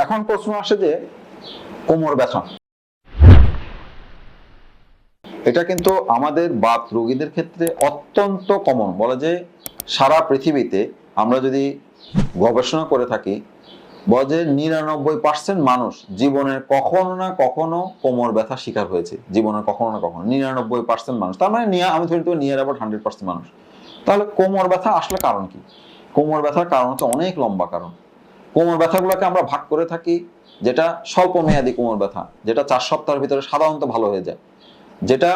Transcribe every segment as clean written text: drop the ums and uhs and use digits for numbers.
এখন প্রশ্ন আসে যে কোমর ব্যথা, এটা কিন্তু আমাদের বাত রোগীদের ক্ষেত্রে অত্যন্ত কমন। বলা যে সারা পৃথিবীতে আমরা যদি গবেষণা করে থাকি, বলা যে 99% মানুষ জীবনের কখনো না কখনো কোমর ব্যথা শিকার হয়েছে, জীবনের কখনো না কখনো 99% মানুষ। তার মানে আমি ধরি তো নিয়ার অ্যাবাউট 100% মানুষ। তাহলে কোমর ব্যথা আসলে কারণ কি? কোমর ব্যথার কারণ হচ্ছে অনেক লম্বা কারণ। কোমর ব্যথাগুলোকে আমরা ভাগ করে থাকি, যেটা স্বল্প মেয়াদী কোমর ব্যথা, যেটা 4 সপ্তাহের ভিতরে সাধারণত ভালো হয়ে যায়, যেটা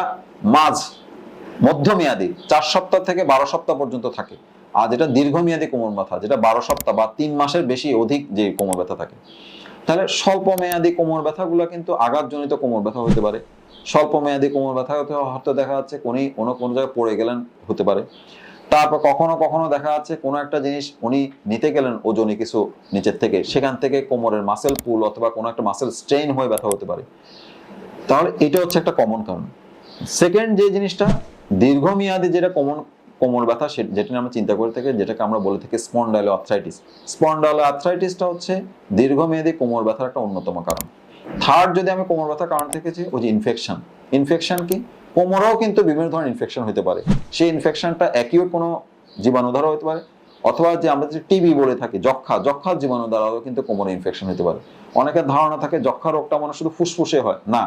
মধ্যমেয়াদী 4 সপ্তাহ থেকে 12 সপ্তাহ পর্যন্ত থাকে, আর যেটা দীর্ঘমেয়াদী কোমর ব্যথা, যেটা 12 সপ্তাহ বা 3 মাসের বেশি অধিক যে কোমর ব্যথা থাকে। তাহলে স্বল্প মেয়াদী কোমর ব্যথাগুলো কিন্তু আঘাতজনিত কোমর ব্যথা হতে পারে। স্বল্প মেয়াদী কোমর ব্যথা হয়তো দেখা যাচ্ছে কোনো জায়গায় পড়ে গেলেন, হতে পারে। তারপর কখনো কখনো দেখা যাচ্ছে কোনো একটা জিনিস উনি নিতে গেলেন ওজনে কিছু নিচের থেকে, সেখান থেকে কোমরের মাসেল পুল অথবা কোনো একটা মাসেল স্ট্রেইন হয়ে ব্যথা হতে পারে। তাহলে এটা হচ্ছে একটা কমন কারণ। সেকেন্ড যে জিনিসটা দীর্ঘমেয়াদী যেটা কোমর ব্যথা, যেটা আমরা চিন্তা করে থাকি, যেটাকে আমরা বলে থাকি স্পন্ডাইলোআর্থ্রাইটিস। স্পন্ডাইলোআর্থ্রাইটিসটা হচ্ছে দীর্ঘমেয়াদী কোমর ব্যথার একটা অন্যতম কারণ। থার্ড যদি আমি কোমর ব্যথার কারণ দেখেছি, ওই যে ইনফেকশন কি, কোমরেও কিন্তু বিভিন্ন ধরনের ইনফেকশন হতে পারে। সেই ইনফেকশনটা অ্যাকিউট কোনো জীবাণু দ্বারা হতে পারে, অথবা যে আমরা যে টিবি বলে থাকি, যক্ষার জীবাণু দ্বারাও কিন্তু কোমরে ইনফেকশন হতে পারে। অনেকের ধারণা থাকে যক্ষা রোগটা মানে শুধু ফুসফুসে হয়, না,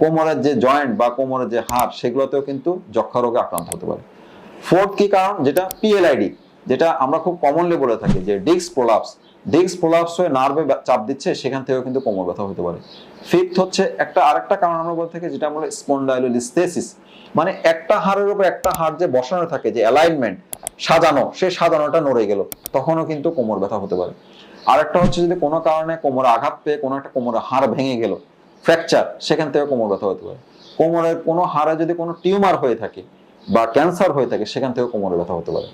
কোমরের যে জয়েন্ট বা কোমরের যে হাড়, সেগুলোতেও কিন্তু যক্ষা রোগে আক্রান্ত হতে পারে। ফোর্থ কি কারণ, যেটা পিএলআইডি, যেটা আমরা খুব কমনলি বলে থাকি যে ডিস্ক প্রোলাপস হয়ে নার্ভে চাপ দিচ্ছে, সেখান থেকেও কিন্তু কোমর ব্যথা হতে পারে। ফিফথ হচ্ছে আরেকটা কারণ আমরা বলে থাকি, যেটা আমরা স্পন্ডাইলোলিস্থেসিস, মানে একটা হাড়ের উপর একটা হাড় যে বসানো থাকে, যে অ্যালাইনমেন্ট সাজানো, সেই সাজানোটা নড়ে গেল, তখনও কিন্তু কোমর ব্যথা হতে পারে। আরেকটা হচ্ছে যদি কোনো কারণে কোমরে আঘাত পেয়ে কোনো একটা কোমরের হাড় ভেঙে গেল, ফ্র্যাকচার, সেখান থেকে কোমর ব্যথা হতে পারে। কোমরের কোনো হাড়ে যদি কোনো টিউমার হয়ে থাকে বা ক্যান্সার হয়ে থাকে, সেখান থেকে কোমরে ব্যথা হতে পারে।